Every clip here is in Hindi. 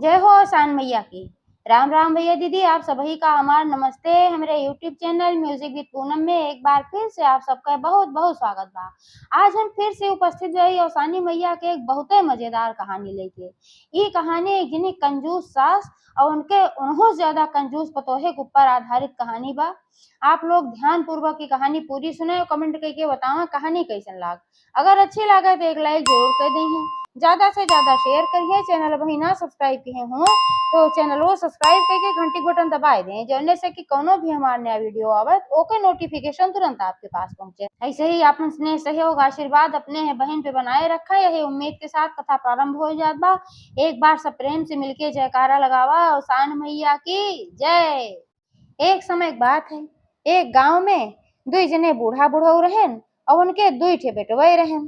जय हो आसान मैया की। राम राम भैया दीदी, आप सभी का हमार नमस्ते। हमारे YouTube channel music with Poonam में एक बार फिर से आप सबका बहुत बहुत स्वागत बा। आज हम फिर से उपस्थित रही औसानी मैया के एक बहुत मजेदार कहानी लेके। ये कहानी एक जनी कंजूस सास और उनके उन्हों ज्यादा कंजूस पतोहे के ऊपर आधारित कहानी बा। आप लोग ध्यान पूर्वक की कहानी पूरी सुने और कमेंट करके बताओ कहानी कैसन लाग। अगर अच्छी लगे तो एक लाइक जरूर कर दें, ज्यादा से ज्यादा शेयर करिए। चैनल अभी ना सब्सक्राइब किए हों तो चैनल को सब्सक्राइब करके घंटी बटन दबाए दें, जौने से कि कोनो भी हमारा नया वीडियो आवे ओके नोटिफिकेशन तुरंत आपके पास पहुंचे। ऐसे ही अपन स्नेह सहयोग आशीर्वाद अपने है बहन पे बनाए रखा। यही उम्मीद के साथ कथा प्रारंभ हो जात बा। एक बार सब प्रेम से मिलके जयकारा लगावा और सान मैया की जय। एक समय एक बात है, एक गांव में दुई जने बूढ़ा बुढ़ऊ रहन और उनके दुई ठे बेटवे रहन।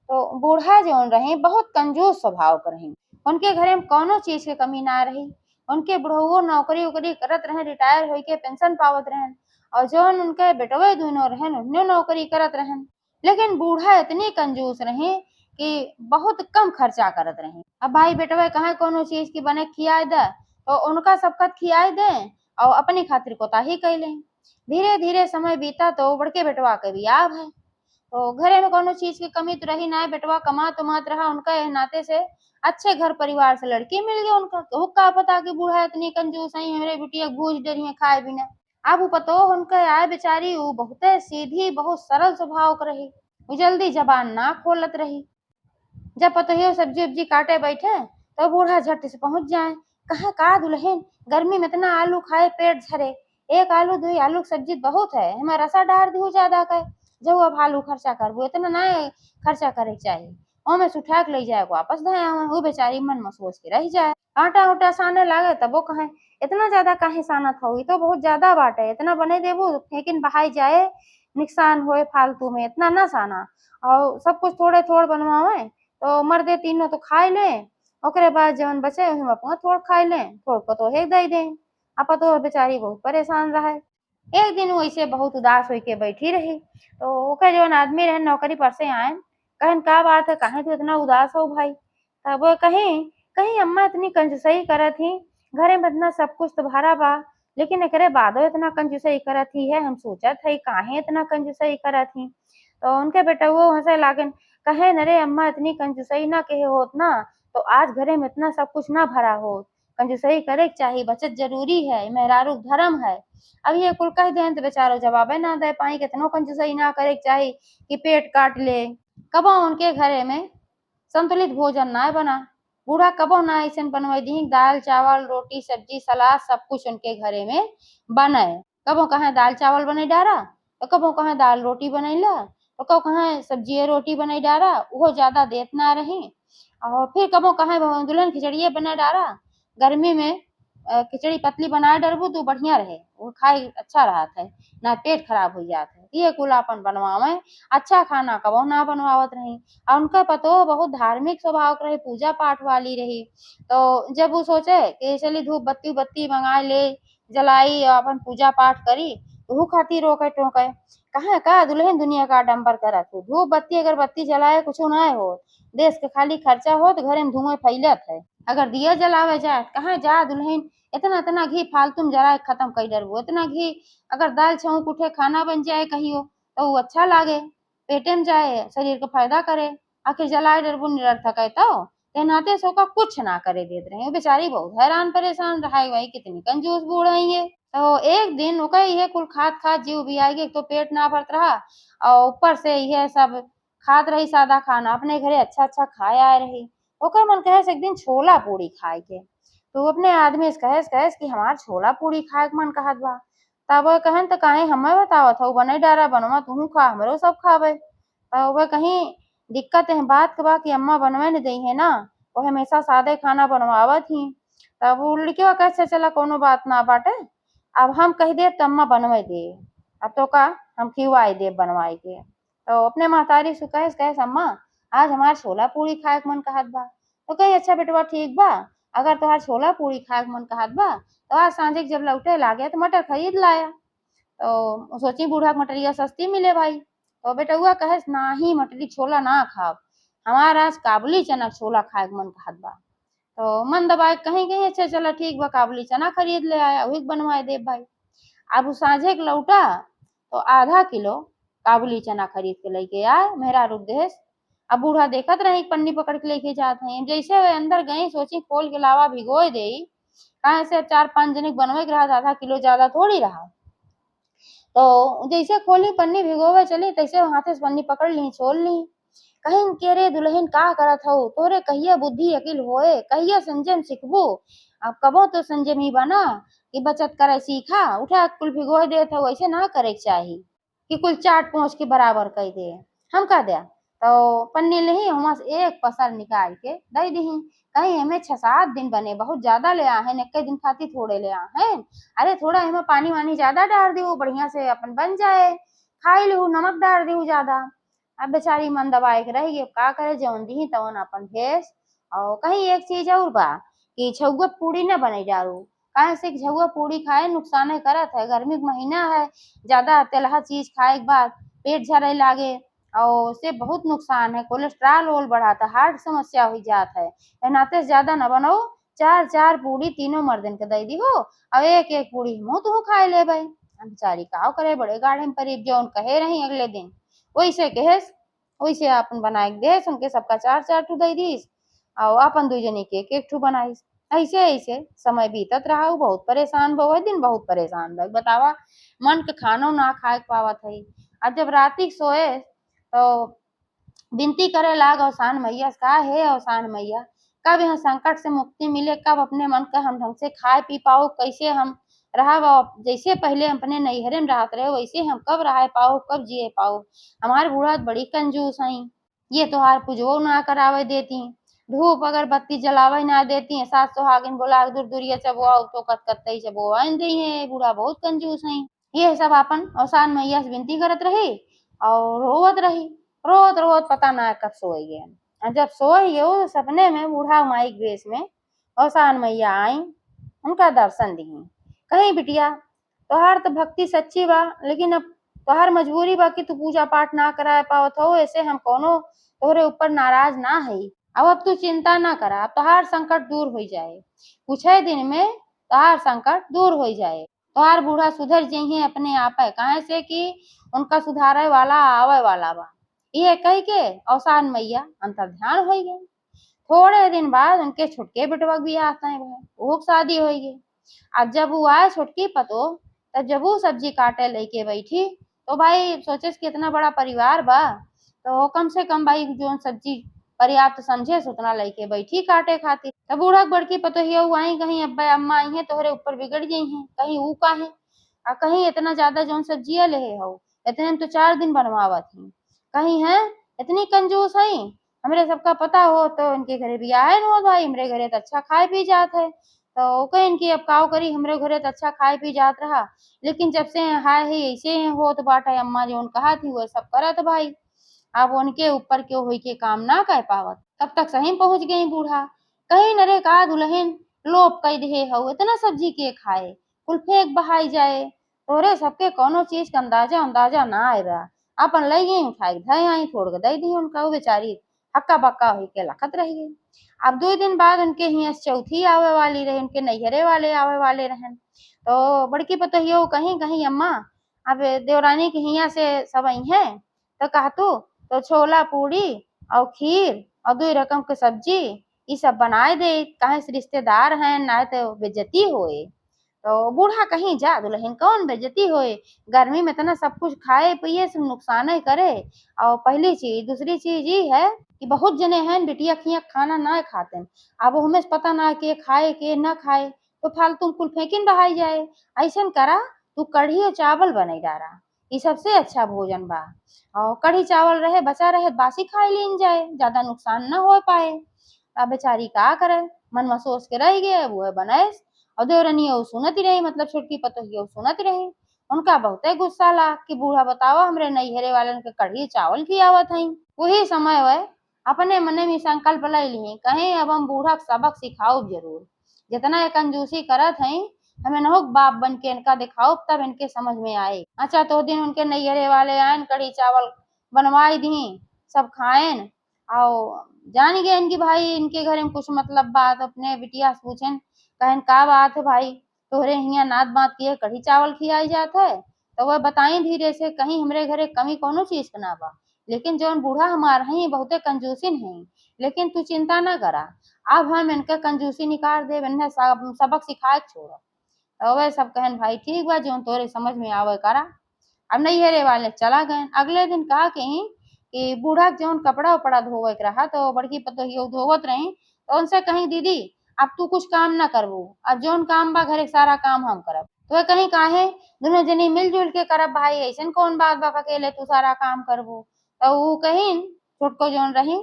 तो बूढ़ा जौन रहे बहुत कंजूस स्वभाव के रहे। उनके घरे में कोनो चीज के कमी ना रही। उनके बुढ़ऊ नौकरी उकरी करत रहे, रिटायर होके पेंशन पावत रहन, और जौन उनके बेटवे दोनों रहन उन्हें नौकरी करत रहन। लेकिन बूढ़ा इतनी कंजूस रहे कि बहुत कम खर्चा करत रहे। अब भाई बेटवे कहाँ कोनो चीज की बने खियाए दे तो उनका सबका खियाए दे और अपनी खातिर कोताही कैले। धीरे धीरे समय बीता तो बड़के बेटवा के बियाह है। तो घरे में कोनो चीज की कमी तो रही ना, बेटवा कमात उमात रहा। उनका एह नाते से अच्छे घर परिवार से लड़की मिल गई उनका। तो का पता कि बूढ़ा इतनी कंजूस है, हमरे बिटिया भूज डरी है खाए बिना। अब उ पतो उनका आय बेचारी उ बहुत सीधी बहुत सरल स्वभाव के रही। उ जल्दी जबान ना खोलत रही। जब पतोहियो सब्जी उब्जी काटे बैठे तो बूढ़ा झट से पहुंच जाए। कहा का दुल्हन, गर्मी में इतना आलू खाए पेट झरे। एक आलू दुई आलू की सब्जी बहुत है, हमें रसा डार दी ज्यादा कर। जब अब आलू खर्चा करबो इतना ना खर्चा करे चाहिए। ओमे से उठा के ले जाए वापस धए आवे। वो बेचारी मन में सोच के रह जाए। आटा उटा साने लागे तब वो कहे इतना ज्यादा काहे सानत हो, तो बहुत ज्यादा बाटे, इतना बने देबो लेकिन बहाई जाए नुकसान होए फालतू में, इतना ना साना। और सब कुछ थोड़े थोड़े बनवावे तो मर्दे तीनों तो खाए ले। ओकरे बाद जवन बचे हम अपना थोड़ खाए ले, थोड़ पतोहे दे दे। अब पतोह बेचारी बहुत परेशान रहे। एक दिन वैसे बहुत उदास होके बैठी रही। तो ओके जवन आदमी रहे नौकरी पर से आए, कहन का बात है, काहे तू इतना उदास हो भाई। तब वो कहीं कहीं अम्मा इतनी कंजूसई करत ही, घरे में इतना सब कुछ तो भरा बा, लेकिन एकरे बादो इतना कंजूसई करत ही है। हम सोचत हई काहे इतना कंजूसई करत ही। तो उनके बेटा वो हंसे लागन, कहे अरे अम्मा इतनी कंजूसई ना कहे होत ना तो आज घरे में इतना सब कुछ ना भरा होत। कंजूसई करे के चाहिए, बचत जरूरी है, मेहरारू धर्म है। अब ये कुल कह दें तो बेचारो जवाबे ना दे पाई, कितनो कंजूसई ना करे के चाही कि पेट काट ले। कबो उनके घरे में संतुलित भोजन ना बना। बूढ़ा कबो ना ऐसे बनवाई दी दाल चावल रोटी सब्जी सलाद सब कुछ उनके घरे में बने। कबो कहे दाल चावल बने डारा तो कबो कहे दाल रोटी बनैला तो कबो कहे सब्जी रोटी बने डारा, वो ज्यादा देत ना रही। और फिर कबो कहे दुल्हन खिचड़िए बना डारा। गर्मी में खिचड़ी पतली बनाए डरबू तो बढ़िया रहे, वो खाए अच्छा रहत है, ना पेट खराब हो जात है। ये कुल अपन बनवावे। अच्छा खाना कबो ना बनवावत रही। और उनका पतो बहुत धार्मिक स्वभाव के रही, पूजा पाठ वाली रही। तो जब वो सोचे कि चली धूप बत्ती बत्ती मंगा ले जलाई और अपन पूजा पाठ करी, तो वो खातिर रोके टोके कहा का दुल्हन दुनिया का डंबर करत हो। धूप बत्ती अगरबत्ती जलाए कुछ ना हो, देश के खाली खर्चा हो तो घरे में धुआं फैलत है। अगर दिया जलावे जाए कहाँ जा दुल्हन इतना इतना घी फालतू में जरा खत्म कर डरबो। इतना घी अगर दाल छौंक उठे खाना बन जाए कहियो तो वो अच्छा लागे, पेटे में जाए शरीर को फायदा करे। आखिर जलाए डरबो निरर्थक है तो नाते सो का कुछ ना करे देत रहे। बेचारी बहुत हैरान परेशान रहा भाई, कितनी कंजूस बूढ़ है ये। तो एक दिन ओका ये कुल खात खात जीव भी आएगी, एक तो पेट ना भरत रहा और ऊपर से यह सब खात रही सादा खाना, अपने घरे अच्छा अच्छा खाए आए रही। ओकर मन कहे एक दिन छोला पूड़ी खाए के। तो वो अपने आदमी से कहे कि हमार छोला पूड़ी खाए के मन कहत बा। तब वो कहन तो काहे हमें बतावत हो, बने डारा बनवा तू खा हमरो सब खावे। तो वह कहीं दिक्कत है बात के बा कि अम्मा बनवे न दई है ना, वो हमेशा सादे खाना बनवावत ही। तब वो लड़किया कैसे चला कोनो बात ना बाटे, अब हम कह दे तो अम्मा बनवे दे। अब तो का हम खिवाई दे बनवाई के। तो अपने महतारी से कहे अम्मा आज हमार छोला पूड़ी खाए के मन कहत बा। तो कही अच्छा बेटवा ठीक बा, अगर तुहार छोला पूड़ी खाए के मन कहत बा तो आज सांझे जब लौटे लागे तो मटर खरीद लाया। तो सोची बूढ़ा मटरिया सस्ती मिले भाई। तो बेटुआ कहे नाही मटरी छोला ना खाब, हमारा आज काबुली चना छोला खाए के मन कहत बा। तो मन दबाए कहीं कहीं अच्छा चला ठीक बा काबुली चना खरीद ले आया वही बनवाए दे भाई। अब उ साँझे के लौटा तो आधा किलो काबुली चना खरीद के लेके आए मेहरारू के देश। अब बूढ़ा देखत रही पन्नी पकड़ के लेके जात हई। जैसे वे अंदर गई सोची खोल के लावा भिगोए देई काहे से 4-5 जने के बनवे के रहत आधा किलो ज्यादा थोड़ी रहा। तो जैसे खोली पन्नी भिगोवे चली तैसे हाथे से पन्नी पकड़ ली छोल ली। कहीं के रे दुल्हन का करत हऊ तोरे कहिया बुद्धि अकिल होए कहिया संजम सिखबू। अब कबो तो संजम ही बना कि बचत करे सीखा उठा कुल भिगोए देत हऊ ऐसे ना करे के चाही कि कुल चाट पहुँच के बराबर कह दे। हम कह दिया तो पन्नी लेही हुआ से एक पसर निकाल के दे दही कहीं हमें 6-7 दिन बने बहुत ज्यादा ले आ है एक दिन खाती थोड़े ले आ है। अरे थोड़ा हमें पानी वानी ज्यादा डाल दी बढ़िया से अपन बन जाए खाई लू नमक डाल दी ज्यादा। अब बेचारी मन दबाए के रह गई का करे जौन दी तवन अपन भेस। और कहीं एक चीज और बा कि छुआ पूड़ी न बने डारू काहे से झुआ पूड़ी खाए नुकसान करत है गर्मी के महीना है ज्यादा तेलहा चीज खाए के बाद पेट झरे लागे और उससे बहुत नुकसान है कोलेस्ट्रॉल ओल बढ़ाता हार्ट समस्या हो जात है। नाते से ज्यादा न बनाओ 4-4 पूड़ी तीनों मर्दन के दे दी हो और एक पूड़ी मुँह तो खाए ले भाई। बेचारी का करे बड़े गाढ़े में करीब जौन कहे रही अगले दिन वैसे कहेस वैसे अपन बनाए के देस उनके सबका 4-4 ठू दे दीस और अपन दू जने के एक ठू बनाईस। ऐसे ऐसे समय बीतत रहा बहुत परेशान भवे दिन बहुत परेशान भई बतावा मन के खानो ना खाए के पावत हई। अब जब राती सोए तो विनती करे लाग अवसान मैया का हे अवसान मैया कब यहाँ संकट से मुक्ति मिले कब अपने मन का हम ढंग से खाए पी पाओ कैसे हम रहा जैसे पहले अपने नैहरे में रहते रहे वैसे हम कब रह पाओ कब जिए पाओ। हमारे बूढ़ा बड़ी कंजूस हई ये तोहार पुजो ना करावे देती धूप अगरबत्ती जलावे ना देती है सास सुहागिन बोला दूर दूरिया चबुआ तो कतकतई चबुआ दी है बूढ़ा बहुत कंजूस हई। ये सब अपन अवसान मैया से विनती करत रही और रोवत रही रोत रोत पता ना कब सोई गए। जब सोई गए सपने में बूढ़ा माई के वेश में अवसान मैया आई उनका दर्शन दी कहीं बिटिया तोहार तो भक्ति सच्ची बा लेकिन अब तोहार मजबूरी बा कि तू पूजा पाठ ना कराए पावत हो ऐसे हम कोनो तोहरे ऊपर नाराज ना हई। अब तू चिंता ना करा अब तोहार संकट दूर हो जाए कुछ ही दिन में तोहार संकट दूर हो जाए तोहार बूढ़ा सुधर जइहे अपने आप है काहे से कि उनका सुधारे वाला आवे वाला बा। ये कह के अवसान मैया अंतर ध्यान हो गई। थोड़े दिन बाद उनके छुटके बेटवा भी आता है वो शादी हो गई। अब जब वो आए छुटकी पतो तब जब वो सब्जी काटे लेके बैठी तो भाई सोचे कितना बड़ा परिवार बा तो कम से कम भाई जो सब्जी पर्याप्त समझे उतना लेके बैठी काटे खातिर। तब बूढ़ा बड़की पतो ही आई कहीं अब्बा अम्मा आई है तोहरे ऊपर बिगड़ गई हैं कहीं ऊ का है और कहीं इतना ज्यादा जो सब्जिया ले हो इतने में तो 4 दिन बनवावत ही कहीं है इतनी कंजूस है हमरे सबका पता हो तो इनके घरे भी आए न हो भाई हमरे घरे तो अच्छा खाए पी जात है तो कहीं इनकी अब काव करी हमरे घरे तो अच्छा खाए पी जात रहा लेकिन जब से हाय है ऐसे हो तो बाटा अम्मा जो कहा थी वो सब करत भाई अब उनके ऊपर क्यों हुई के काम ना कह पावत तब तक सही पहुंच गई बूढ़ा कहीं नरे का दुल्हन लोप कह दे हो इतना सब्जी के खाए कुल फेंक बहाई जाए तोरे सबके कोनो चीज का अंदाजा अंदाजा ना आए बा अपन ले गई उठाई धई आई छोड़ के दे दी उनका वो बेचारी हक्का बक्का हुई के लखत रह गई। अब 2 दिन बाद उनके यहाँ चौथी आवे वाली रहे उनके नैहरे वाले आवे वाले रहन तो बड़की पतोहियो कहीं कहीं अम्मा अब देवरानी के हिया से सब आई है तो कहतू तो छोला पूड़ी और खीर और 2 रकम के सब्जी ये सब बनाए दे कहे से रिश्तेदार हैं ना तो बेज्जती होए। तो बूढ़ा कहीं जा दुल्हन कौन बेज्जती होए गर्मी में इतना सब कुछ खाए पिए से नुकसान ही करे। और पहली चीज दूसरी चीज ये है कि बहुत जने हैं बिटिया खिया खाना ना खाते अब हमें पता ना के खाए के ना खाए तो फालतू कुल फेंकिन बहाई जाए। ऐसा करा तू कढ़ी और चावल बने डारा ये सबसे अच्छा भोजन बा और कढ़ी चावल रहे बचा रहे बासी खाई लीन जाए ज्यादा नुकसान ना हो पाए। अब बेचारी का करे मन में सोच के रह गए वो बनाए और देवरानी वो सुनती रही मतलब छोटकी पतोही वो सुनती रही उनका बहुते गुस्सा ला कि बूढ़ा बताओ हमरे नैहरे वालन के कढ़ी चावल खियावत हई। वही समय वह अपने मने में संकल्प ले ली कहीं अब हम बूढ़ा के सबक सिखाओ जरूर जितना ये कंजूसी करत हई हमें न हो बाप बन के इनका दिखाओ तब इनके समझ में आए। अच्छा तो दिन उनके नैहरे वाले आयन कढ़ी चावल बनवाई दी सब खाएन आओ जान गए इनकी भाई इनके घर में कुछ मतलब बात अपने बिटिया से पूछेन कहन का बात है भाई तोहरे हियाँ नात बात किए कढ़ी चावल खियाई जात है तो वह बताई धीरे से कहीं हमरे घरे कमी कोनो चीज के ना बा लेकिन जौन बूढ़ा हमार हई बहुते कंजूसिन है लेकिन तू चिंता ना करा अब हम इनके कंजूसी निकाल दे इन्हें सबक सिखाए के छोड़ तो वह सब कहन भाई ठीक बा जौन तोरे समझ में आवे करा अब नैहरे वाले चला गए अगले दिन कहा कहीं कि बूढ़ा के जौन कपड़ा उपड़ा धोवे के रहा तो बड़की पतोहिया धोवत रही तो उनसे कहीं दीदी अब तू कुछ काम ना करबू अब जौन काम बा घरे के सारा काम हम करब तो वह कहीं काहे दोनों जनी मिलजुल के करब भाई ऐसन कौन बात बा अकेले तू सारा काम करबू तो वो कहीं छोटको जौन रही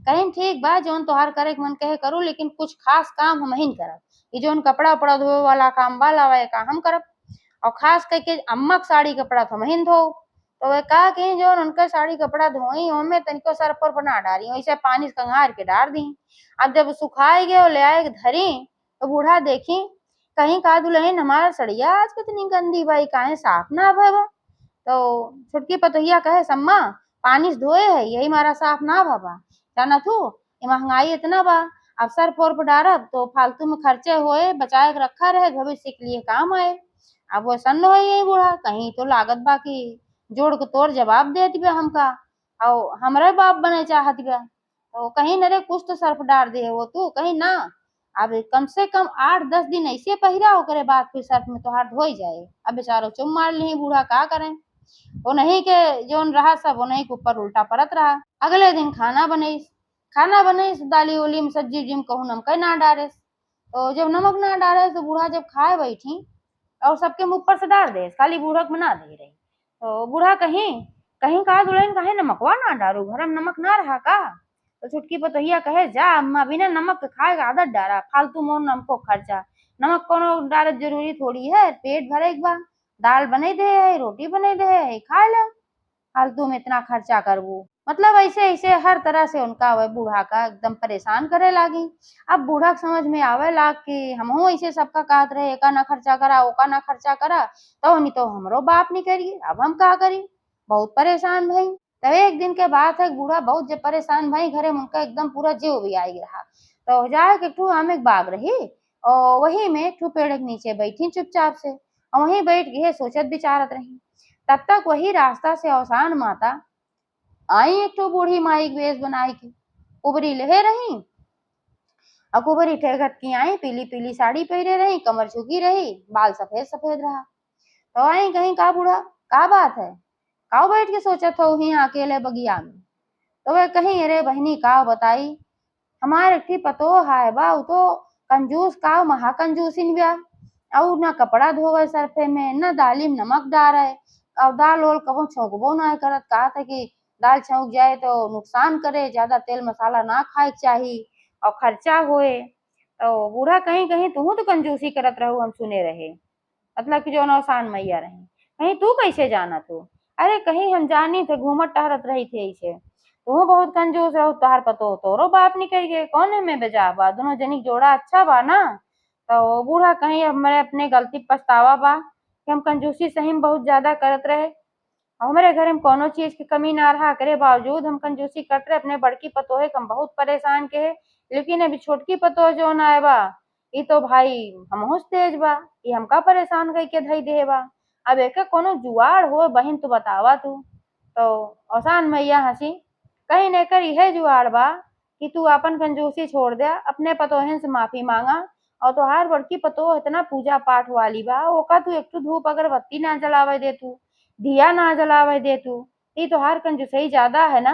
कहीं ठीक बा जौन तोहार करे के मन कहे करू लेकिन कुछ खास काम हम ही करब ये जौन कपड़ा उपड़ा धोवे वाला काम बा लावे का हम करब और खास करके अम्मा के साड़ी कपड़ा तो महीन धो तो वे कहा कि जो उनका साड़ी कपड़ा धोई ओमे तनिको सर पर बना डाली वैसे पानी से कंगार के डाल दी अब जब सुखाए गए और ले आए धरी तो बूढ़ा देखी कहीं का दुल्हन हमारा सड़िया आज कितनी गंदी भाई काहे साफ ना भव तो छुटकी पतोहिया कहे सम्मा पानी से धोए है यही मारा साफ ना भवा जाना तू ये महंगाई इतना बा अब सर पर डारब तो फालतू में खर्चे होए बचाए के रखा रहे भविष्य के लिए काम आए अब वो सन्न हो यही बूढ़ा कहीं तो लागत बा की जोड़ के तोर जवाब दे दिया हमका और हमरे बाप बने चाहत बा तो कहीं नरे कुछ तो सर्फ डाल दे वो तू कहीं ना अब कम से कम 8-10 दिन ऐसे पहिरा ओकरे बाद फिर सर्फ में तोहार धोई जाए अब बेचारो चुम मार ली बूढ़ा का करें वो नहीं के जोन रहा सब वो नहीं के ऊपर उल्टा परत रहा अगले दिन खाना बने दाली उली में सब्जी उब्जी में कहूँ नमक ना डाले तो जब नमक ना डाले तो बूढ़ा जब खाए बैठी और सबके मुंह पर से डाल दे खाली बूढ़ा को ना दे रही तो बूढ़ा कहीं कहीं कहा दुल्हन कहे नमकवा ना डालू घर में नमक ना रहा का तो छुटकी पतोहिया कहे जा अम्मा बिना नमक के खाए का आदत डारा फालतू मोर नमको खर्चा नमक कोनो डालत जरूरी थोड़ी है पेट भरे एक बार दाल बने दे है रोटी बने दे है खा ले फालतू में इतना खर्चा करबू मतलब ऐसे ऐसे हर तरह से उनका वह बूढ़ा का एकदम परेशान करे लागी अब बूढ़ा के समझ में आवे लाग कि हमहू ऐसे सबका कहत रहे एका ना खर्चा करा ओका ना खर्चा करा तो नहीं तो हमरो बाप नहीं करिए अब हम का करी बहुत परेशान भई तब एक दिन के बात है बूढ़ा बहुत जब परेशान भई घरे में उनका एकदम पूरा जीव भी आई रहा तो जाके एक ठू आम एक बाग रही और वही में एक ठू पेड़ के नीचे बैठी चुपचाप से और वहीं बैठ के सोचत विचारत रही तब तक वही रास्ता से अवसान माता आई एक तो बूढ़ी माई के वेश बनाई की कुबरी लहे रही और कुबरी ठेगत की आई पीली पीली साड़ी पहरे रही कमर झुकी रही बाल सफेद सफेद रहा तो आई कहीं का बूढ़ा का बात है काव बैठ के सोचा था वही अकेले बगिया में तो वह कहीं अरे बहनी काव बताई हमारे एक पतो हाय बा उ तो कंजूस काव महाकंजूसिन ब्या और ना कपड़ा धोवे सरफे में न दाली में नमक डाले और दाल ओल कबो छौंकबो ना करत कहा था कि दाल छौंक जाए तो नुकसान करे ज्यादा तेल मसाला ना खाए के चाही और खर्चा होए तो बूढ़ा कहीं कहीं तू तो कंजूसी करत रहू हम सुने रहे मतलब कि जो नौसान मैया रही कहीं तू कैसे जाना तू अरे कहीं हम जानी थे घूमत टहरत रही थी ऐसे तू बहुत कंजूस रहो तोहार पतो तोरो बाप निकल गए कौन है में बेजा बा दोनों जनी के जोड़ा अच्छा बा ना तो बूढ़ा कहीं हमारे अपने गलती पछतावा बा कि हम कंजूसी सही में बहुत ज्यादा करत रहे और हमारे घर में कोनो चीज की कमी ना रहा करे बावजूद हम कंजूसी करते रहे अपने बड़की पतोहे के हम बहुत परेशान के है लेकिन अभी छोटकी पतोह जो ना आए बा ये तो भाई हमहू से तेज बा ये हमका परेशान करके धई दे बा अब एक कोनो जुआड़ हो बहन तू बतावा तू तो औसान मैया हंसी कहीं न कर यह जुआड़ बा कि तू अपन कंजूसी छोड़ दे अपने पतोहन से माफी मांगा और तोहार बड़की पतोह इतना पूजा पाठ वाली बा ओका तू एक धूप अगरबत्ती ना जलावे दे तू दिया ना जलावे दे तू ये तोहार कंजूसई ज्यादा है ना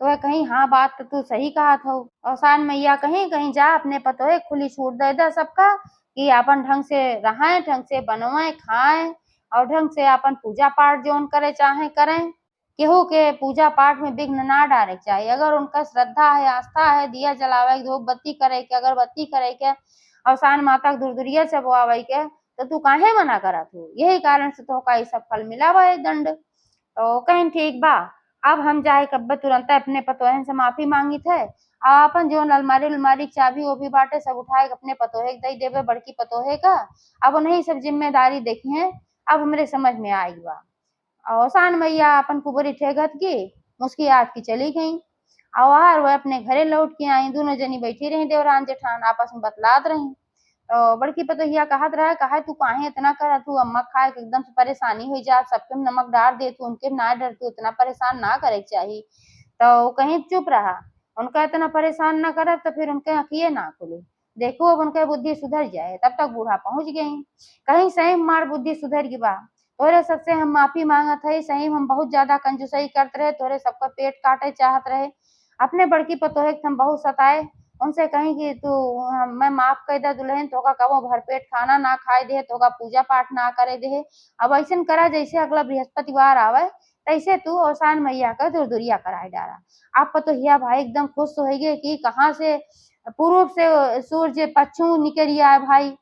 तो वह कहीं हाँ बात तो तू सही कहा था औसान मैया कहीं कहीं जा अपने पतोहे खुली छूट दे दे सबका कि अपन ढंग से रहें ढंग से बनवाएं खाएं और ढंग से अपन पूजा पाठ जोन करे चाहे करें केहू के पूजा पाठ में विघ्न ना डाले के चाहिए अगर उनका श्रद्धा है आस्था है दिया जलावे के धूप बत्ती करे के अगरबत्ती करे के अवसान माता के दूरदुरिया चबवावे के तो तू काहे मना करा तू यही कारण से तो का सब फल मिला हुआ है दंड तो कहीं ठीक बा अब हम जाए कब्बे तुरंत अपने पतोहन से माफी मांगी थे अपन जो अलमारी उलमारी की चाबी वो भी बाटे सब उठाए के अपने पतोहे के दई देवे बड़की पतोहे का अब उन्हीं सब जिम्मेदारी देखी है अब हमरे समझ में आई बा औसान मैया अपन कुबरी ठेगत की मुस्की आट की चली गई और वह अपने घरे लौट के आई। दोनों जनी बैठी रही देवरान जेठान आपस में बतलात रही। तो बड़की पतोहिया कहत रहे कहा तू काहे इतना करत तू अम्मा खाए के एकदम से परेशानी हो जात सबके में नमक डाल दे तू उनके में ना डर तू इतना परेशान ना करे के चाहिए। तो कहीं चुप रहा। उनका इतना परेशान ना करत तो फिर उनके आँखिए ना खुली। देखो अब उनके बुद्धि सुधर जाए। तब तक बूढ़ा पहुंच गई। कहीं सही मार बुद्धि सुधर गई बा। तोरे सबसे हम माफी मांगत है। सही हम बहुत ज्यादा कंजूसई करत रहे तोरे सबका पेट काटे चाहत रहे। अपने बड़की पतोहे के हम बहुत सताए। उनसे कहीं कि तू मैं माफ कर दे दुल्हन तोका कबो भरपेट खाना ना खाए दे तोका पूजा पाठ ना करे दे। अब ऐसन करा जैसे अगला बृहस्पतिवार आवे तैसे तू औसान मैया का दुरदुरिया कराए डारा। आप पतोहिया भाई एकदम खुश हो गए कि कहाँ से पूर्व से सूर्य पश्चिम निकल आए भाई।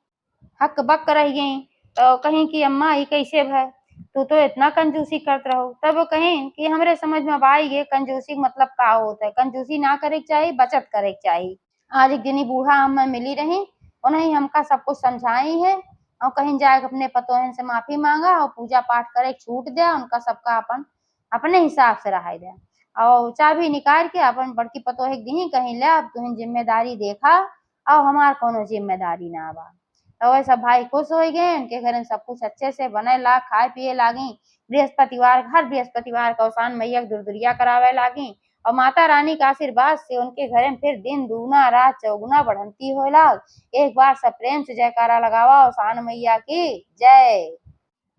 हक बक रह गई। तो कहीं कि अम्मा ये कैसे भय तू तो इतना कंजूसी करत रहो। तब कहीं कि हमरे समझ में अब आई गे कंजूसी का मतलब का होता है। कंजूसी ना करे के चाहिए बचत करे के चाहिए। आज एक दिनी बूढ़ा हम मिली रही। उन्हें हमका सब कुछ समझाई है। और कहीं जाके अपने पतोहन से माफी मांगा और पूजा पाठ करे के छूट दिया उनका सबका अपन अपने हिसाब से रहा दे। और चाबी निकाल के अपन बड़की पतोहे के दी कहीं ले अब तुहिन जिम्मेदारी देखा और हमार कोनो जिम्मेदारी ना बा। तो वह सब भाई खुश हो गए। उनके घर में सब कुछ अच्छे से बने ला खाए पिए लागी। बृहस्पतिवार हर बृहस्पतिवार का औसान मैया के दुरदुरिया करावे लागी। और माता रानी का आशीर्वाद से उनके घर में फिर दिन दूना रात चौगुना बढ़ंती हो लाग। एक बार सब प्रेम से जयकारा लगावा औसान मैया की जय।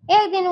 एक दिन